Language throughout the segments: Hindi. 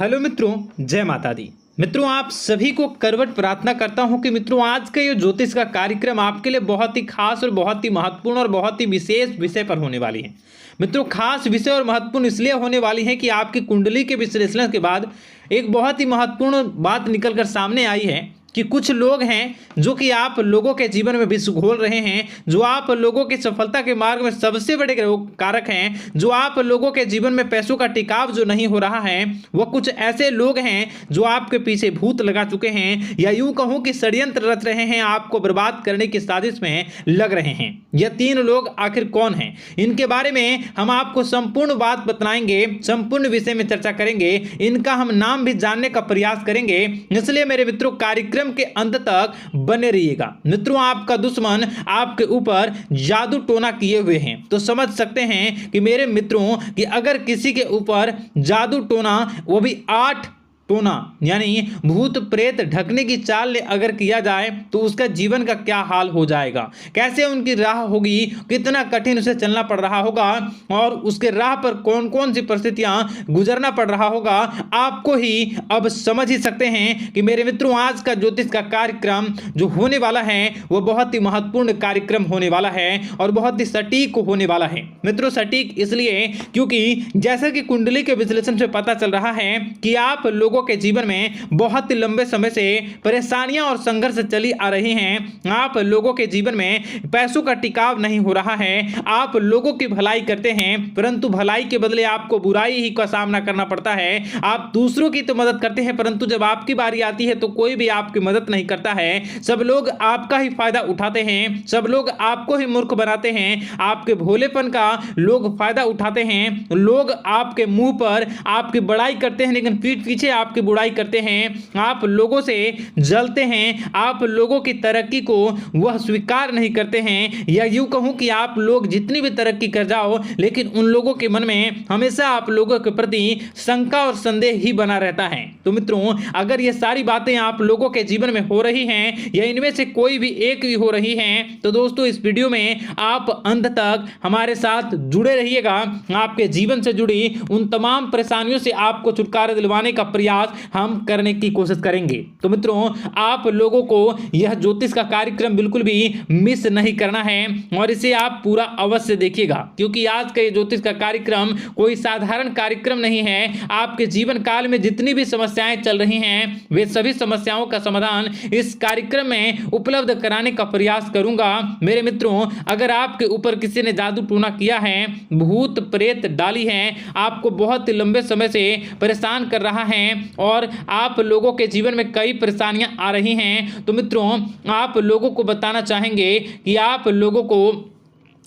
हेलो मित्रों, जय माता दी। मित्रों, आप सभी को करवट प्रार्थना करता हूं कि मित्रों आज का ये ज्योतिष का कार्यक्रम आपके लिए बहुत ही खास और बहुत ही महत्वपूर्ण और बहुत ही विशेष विषय पर होने वाली है। मित्रों, खास विषय और महत्वपूर्ण इसलिए होने वाली है कि आपकी कुंडली के विश्लेषण के बाद एक बहुत ही महत्वपूर्ण बात निकलकर सामने आई है कि कुछ लोग हैं जो कि आप लोगों के जीवन में विष घोल रहे हैं, जो आप लोगों की सफलता के मार्ग में सबसे बड़े कारक हैं, जो आप लोगों के जीवन में पैसों का टिकाव जो नहीं हो रहा है, वह कुछ ऐसे लोग हैं जो आपके पीछे भूत लगा चुके हैं या यूं कहूं कि षड्यंत्र रच रहे हैं, आपको बर्बाद करने की साजिश में लग रहे हैं। यह तीन लोग आखिर कौन हैं, इनके बारे में हम आपको संपूर्ण बात बताएंगे, संपूर्ण विषय में चर्चा करेंगे, इनका हम नाम भी जानने का प्रयास करेंगे। इसलिए मेरे मित्रों, कार्यक्रम के अंत तक बने रहिएगा। मित्रों, आपका दुश्मन आपके ऊपर जादू टोना किए हुए हैं, तो समझ सकते हैं कि मेरे मित्रों कि अगर किसी के ऊपर जादू टोना, वो भी 8 टोना यानी भूत प्रेत ढकने की चाल अगर किया जाए तो उसका जीवन का क्या हाल हो जाएगा, कैसे उनकी राह होगी, कितना कठिन उसे चलना पड़ रहा होगा और उसके राह पर कौन कौन सी परिस्थितियां गुजरना पड़ रहा होगा, आपको ही अब समझ ही सकते हैं कि मेरे मित्रों आज का ज्योतिष का कार्यक्रम जो होने वाला है वह बहुत ही महत्वपूर्ण कार्यक्रम होने वाला है और बहुत ही सटीक होने वाला है। मित्रों, सटीक इसलिए क्योंकि जैसा कि कुंडली के विश्लेषण से पता चल रहा है कि आप लोगों के जीवन में बहुत ही लंबे समय से परेशानियां और संघर्ष चली आ रही हैं। आप लोगों के जीवन में पैसों का टिकाव नहीं हो रहा है। आप लोगों की भलाई करते हैं परंतु भलाई के बदले आपको बुराई ही का सामना करना पड़ता है। आप दूसरों की तो मदद करते हैं परंतु जब आपकी बारी आती है तो कोई भी आपकी मदद नहीं करता है। सब लोग आपका ही फायदा उठाते हैं, सब लोग आपको ही मूर्ख बनाते हैं, आपके भोलेपन का लोग फायदा उठाते हैं। लोग आपके मुंह पर आपकी बड़ाई करते हैं लेकिन पीठ पीछे आपकी बुराई करते हैं। आप लोगों से जलते हैं, आप लोगों की तरक्की को वह स्वीकार नहीं करते हैं, या यूं कहूं कि आप लोग जितनी भी तरक्की कर जाओ लेकिन उन लोगों के मन में हमेशा आप लोगों के प्रति शंका और संदेह ही बना रहता है। तो मित्रों, अगर ये सारी बातें आप लोगों के जीवन में हो रही हैं या इनमें से कोई भी एक भी हो रही हैं तो दोस्तों इस वीडियो में आप अंत तक हमारे साथ जुड़े रहिएगा। आपके जीवन से जुड़ी उन तमाम परेशानियों से आपको छुटकारा दिलवाने का प्रयास हम करने की कोशिश करेंगे। तो मित्रों, आप लोगों को यह ज्योतिष का कार्यक्रम बिल्कुल भी मिस नहीं करना है और इसे आप पूरा अवश्य देखिएगा क्योंकि आज का ये ज्योतिष का कार्यक्रम कोई साधारण कार्यक्रम नहीं है। आपके जीवन काल में जितनी भी समस्याएं चल रही हैं वे सभी समस्याओं का समाधान इस कार्यक्रम में उपलब्ध कराने का प्रयास करूंगा। मेरे मित्रों, अगर आपके ऊपर किसी ने जादू टोना किया है, भूत प्रेत डाली है, आपको बहुत लंबे समय से परेशान कर रहा है और आप लोगों के जीवन में कई परेशानियां आ रही हैं, तो मित्रों आप लोगों को बताना चाहेंगे कि आप लोगों को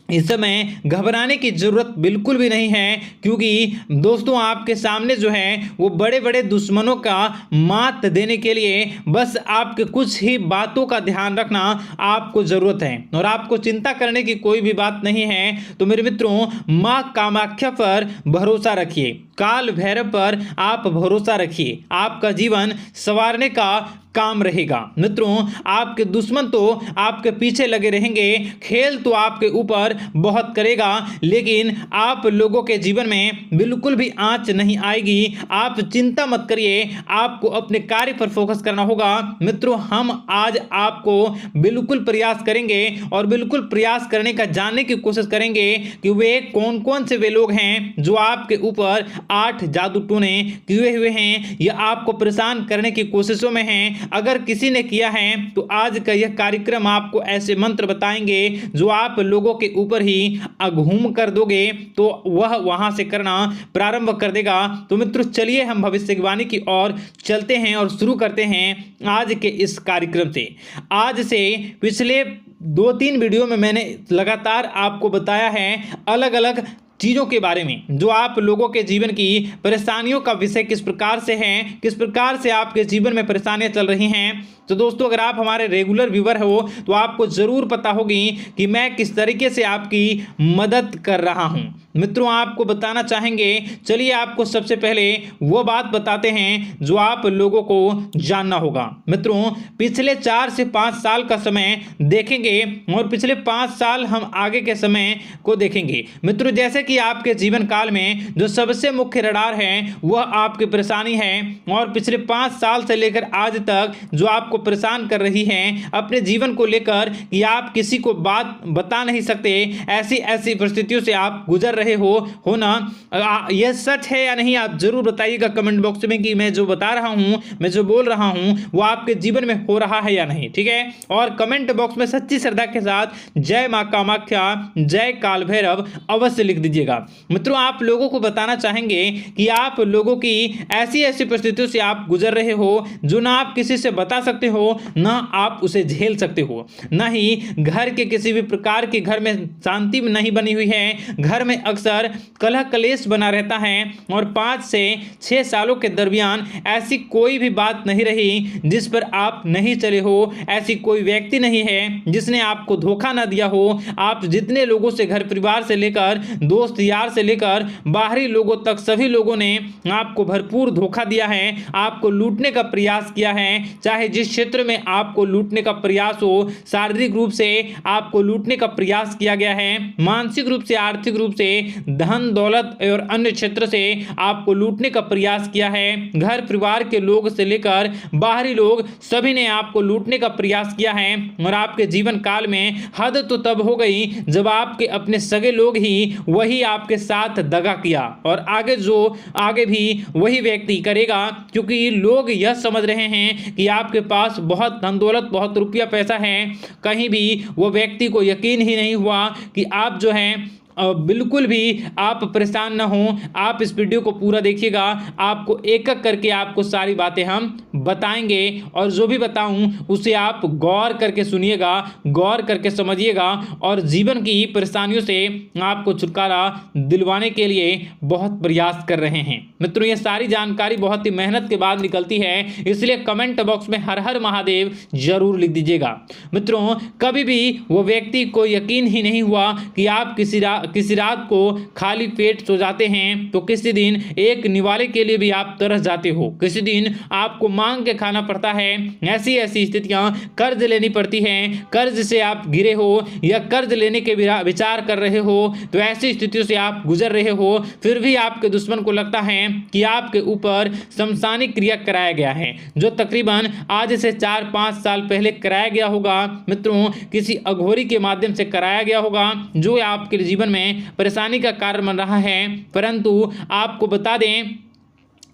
इस समय घबराने की जरूरत बिल्कुल भी नहीं है क्योंकि दोस्तों आपके सामने जो है वो बड़े बड़े दुश्मनों का मात देने के लिए बस आपके कुछ ही बातों का ध्यान रखना आपको जरूरत है और आपको चिंता करने की कोई भी बात नहीं है। तो मेरे मित्रों, मां कामाख्या पर भरोसा रखिए, काल भैरव पर आप भरोसा रखिए, आपका जीवन संवारने का काम रहेगा। मित्रों, आपके दुश्मन तो आपके पीछे लगे रहेंगे, खेल तो आपके ऊपर बहुत करेगा लेकिन आप लोगों के जीवन में बिल्कुल भी आंच नहीं आएगी। आप चिंता मत करिए, आपको अपने कार्य पर फोकस करना होगा। मित्रों, हम आज आपको बिल्कुल प्रयास करेंगे और बिल्कुल प्रयास करने का जानने की कोशिश करेंगे कि वे कौन कौन से वे लोग हैं जो आपके ऊपर 8 जादू टोने किए हुए हैं या आपको परेशान करने की कोशिशों में हैं। अगर किसी ने किया है तो आज का यह कार्यक्रम आपको ऐसे मंत्र बताएंगे जो आप लोगों के ऊपर ही अघूम कर दोगे तो वह वहां से करना प्रारंभ कर देगा। तो मित्रों, चलिए हम भविष्यवाणी की ओर चलते हैं और शुरू करते हैं आज के इस कार्यक्रम से। आज से पिछले 2-3 वीडियो में मैंने लगातार आपको बताया है अलग अलग चीज़ों के बारे में जो आप लोगों के जीवन की परेशानियों का विषय किस प्रकार से है, किस प्रकार से आपके जीवन में परेशानियां चल रही हैं। तो दोस्तों, अगर आप हमारे रेगुलर व्यूवर हो तो आपको ज़रूर पता होगी कि मैं किस तरीके से आपकी मदद कर रहा हूं। मित्रों आपको बताना चाहेंगे। चलिए आपको सबसे पहले वो बात बताते हैं जो आप लोगों को जानना होगा। मित्रों पिछले 4 से 5 साल का समय देखेंगे और पिछले 5 साल हम आगे के समय को देखेंगे। मित्रों जैसे कि आपके जीवन काल में जो सबसे मुख्य रडार है वह आपकी परेशानी है और पिछले 5 साल से लेकर आज तक जो आपको परेशान कर रही है अपने जीवन को लेकर कि आप किसी को बात बता नहीं सकते, ऐसी ऐसी परिस्थितियों से आप गुजर रहे हो ना। यह सच है या नहीं आप जरूर बताइएगा कमेंट बॉक्स में कि मैं जो बता रहा हूं, मैं जो बोल रहा हूं वो आपके जीवन में हो रहा है या नहीं। ठीक है, और कमेंट बॉक्स में सच्ची श्रद्धा के साथ जय मां कामाख्या, जय काल भैरव अवश्य लिख दीजिएगा। मित्रों आप लोगों को बताना चाहेंगे कि आप लोगों की ऐसी ऐसी परिस्थितियों से आप गुजर रहे हो जो ना आप किसी से बता सकते हो ना आप उसे झेल सकते हो, ना ही घर के किसी भी प्रकार के घर में शांति नहीं बनी हुई है। घर में अक्सर कलह कलेश बना रहता है और 5 से 6 सालों के दरमियान ऐसी कोई भी बात नहीं रही जिस पर आप नहीं चले हो, ऐसी कोई व्यक्ति नहीं है जिसने आपको धोखा ना दिया हो। आप जितने लोगों से घर परिवार से लेकर दोस्त यार से लेकर बाहरी लोगों तक सभी लोगों ने आपको भरपूर धोखा दिया है, आपको लूटने का प्रयास किया है। चाहे जिस क्षेत्र में आपको लूटने का प्रयास हो, शारीरिक रूप से आपको लूटने का प्रयास किया गया है, मानसिक रूप से आर्थिक रूप से धन दौलत और अन्य क्षेत्र से आपको लूटने का प्रयास किया है। घर परिवार के लोग से लेकर बाहरी लोग सभी ने आपको लूटने का प्रयास किया है और आपके जीवन काल में हद तो तब हो गई जब आपके अपने सगे लोग ही वही आपके साथ दगा किया और आगे भी वही व्यक्ति करेगा, क्योंकि लोग यह समझ रहे हैं कि आपके पास बहुत धन दौलत बहुत रुपया पैसा है। कहीं भी वो व्यक्ति को यकीन ही नहीं हुआ कि आप जो है बिल्कुल भी आप परेशान ना हो। आप इस वीडियो को पूरा देखिएगा, आपको एक एक करके आपको सारी बातें हम बताएंगे और जो भी बताऊं उसे आप गौर करके सुनिएगा, गौर करके समझिएगा और जीवन की परेशानियों से आपको छुटकारा दिलवाने के लिए बहुत प्रयास कर रहे हैं। मित्रों ये सारी जानकारी बहुत ही मेहनत के बाद निकलती है, इसलिए कमेंट बॉक्स में हर हर महादेव जरूर लिख दीजिएगा। मित्रों कभी भी वो व्यक्ति को यकीन ही नहीं हुआ कि आप किसी रात को खाली पेट सो जाते हैं तो किसी दिन एक निवाले के लिए भी आप तरस जाते हो, किसी दिन आपको मांग के खाना पड़ता है। ऐसी ऐसी स्थितियां कर्ज लेनी पड़ती हैं, कर्ज से आप घिरे हो या कर्ज लेने के विचार कर रहे हो, तो ऐसी स्थितियों से आप गुजर रहे हो। फिर भी आपके दुश्मन को लगता है कि आपके ऊपर शमशानी क्रिया कराया गया है, जो तकरीबन आज से 4-5 साल पहले कराया गया होगा। मित्रों किसी अघोरी के माध्यम से कराया गया होगा जो आपके जीवन में परेशानी का कारण बन रहा है। परंतु आपको बता दें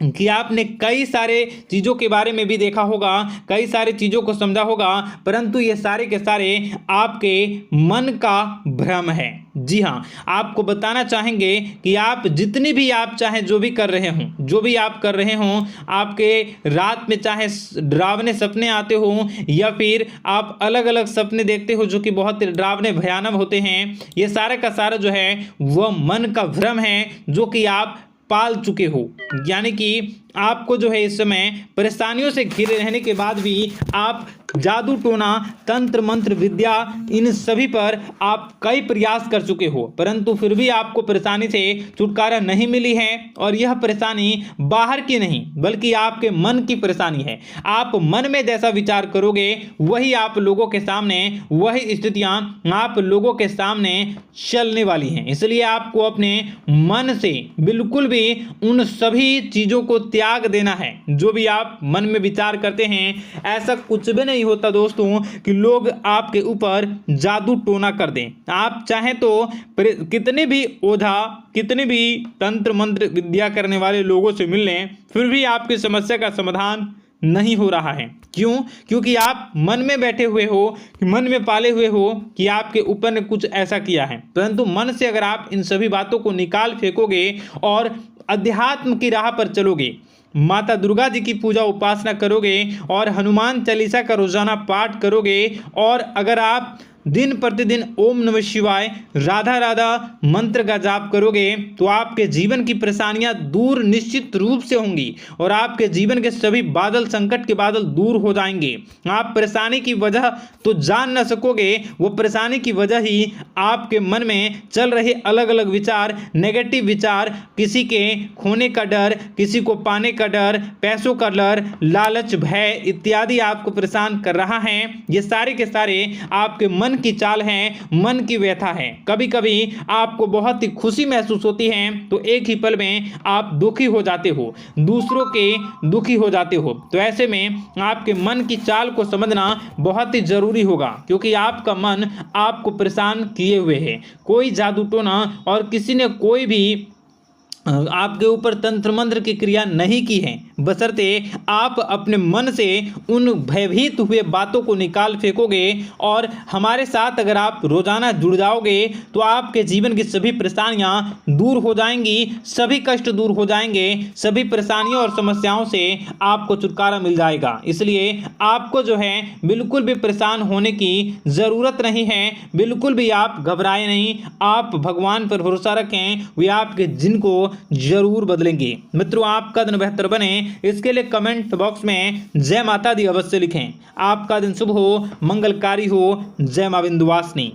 कि आपने कई सारे चीज़ों के बारे में भी देखा होगा, कई सारी चीज़ों को समझा होगा, परंतु ये सारे के सारे आपके मन का भ्रम है। जी हाँ, आपको बताना चाहेंगे कि आप जितनी भी आप चाहे जो भी कर रहे हों, जो भी आप कर रहे हों, आपके रात में चाहे डरावने सपने आते हों या फिर आप अलग अलग सपने देखते हो जो कि बहुत डरावने भयानक होते हैं, ये सारा का सारा जो है वह मन का भ्रम है जो कि आप पाल चुके हो। यानी कि आपको जो है इस समय परेशानियों से घिरे रहने के बाद भी आप जादू टोना तंत्र मंत्र विद्या इन सभी पर आप कई प्रयास कर चुके हो, परंतु फिर भी आपको परेशानी से छुटकारा नहीं मिली है। और यह परेशानी बाहर की नहीं बल्कि आपके मन की परेशानी है। आप मन में जैसा विचार करोगे वही आप लोगों के सामने, वही स्थितियां आप लोगों के सामने चलने वाली हैं। इसलिए आपको अपने मन से बिल्कुल भी उन सभी चीज़ों को त्याग देना है जो भी आप मन में विचार करते हैं। ऐसा कुछ भी नहीं होता दोस्तों कि लोग आपके ऊपर जादू टोना कर दें। आप चाहें तो कितने भी ओझा, कितने भी तंत्र मंत्र विद्या करने वाले लोगों से मिल लें, फिर भी आपकी समस्या का समाधान नहीं हो रहा है। क्यों? क्योंकि आप मन में बैठे हुए हो, मन में पाले हुए हो कि आपके ऊपर ने कुछ ऐसा किया है। परंतु मन से अगर आप इन सभी बातों को निकाल फेंकोगे और अध्यात्म की राह पर चलोगे, माता दुर्गा जी की पूजा उपासना करोगे और हनुमान चालीसा का रोजाना पाठ करोगे, और अगर आप दिन प्रतिदिन ओम नमः शिवाय राधा राधा मंत्र का जाप करोगे तो आपके जीवन की परेशानियां दूर निश्चित रूप से होंगी और आपके जीवन के सभी बादल, संकट के बादल दूर हो जाएंगे। आप परेशानी की वजह तो जान न सकोगे, वो परेशानी की वजह ही आपके मन में चल रहे अलग अलग विचार, नेगेटिव विचार, किसी के खोने का डर, किसी को पाने का डर, पैसों का डर, लालच, भय इत्यादि आपको परेशान कर रहा है। ये सारे के सारे आपके मन की चाल हैं, मन की व्यथा है। कभी कभी आपको बहुत ही खुशी महसूस होती है तो एक ही पल में आप दुखी हो जाते हो, दूसरों के दुखी हो जाते हो। तो ऐसे में आपके मन की चाल को समझना बहुत ही जरूरी होगा, क्योंकि आपका मन आपको परेशान किए हुए है। कोई जादू टोना और किसी ने कोई भी आपके ऊपर तंत्र मंत्र की क्रिया नहीं की है, बशर्ते आप अपने मन से उन भयभीत हुए बातों को निकाल फेंकोगे और हमारे साथ अगर आप रोजाना जुड़ जाओगे तो आपके जीवन की सभी परेशानियां दूर हो जाएंगी, सभी कष्ट दूर हो जाएंगे, सभी परेशानियों और समस्याओं से आपको छुटकारा मिल जाएगा। इसलिए आपको जो है बिल्कुल भी परेशान होने की ज़रूरत नहीं है, बिल्कुल भी आप घबराए नहीं। आप भगवान पर भरोसा रखें, वे आपके जिनको जरूर बदलेंगे। मित्रों, आपका दिन बेहतर बने इसके लिए कमेंट बॉक्स में जय माता दी अवश्य लिखें। आपका दिन शुभ हो, मंगलकारी हो। जय मां विंध्यवासिनी।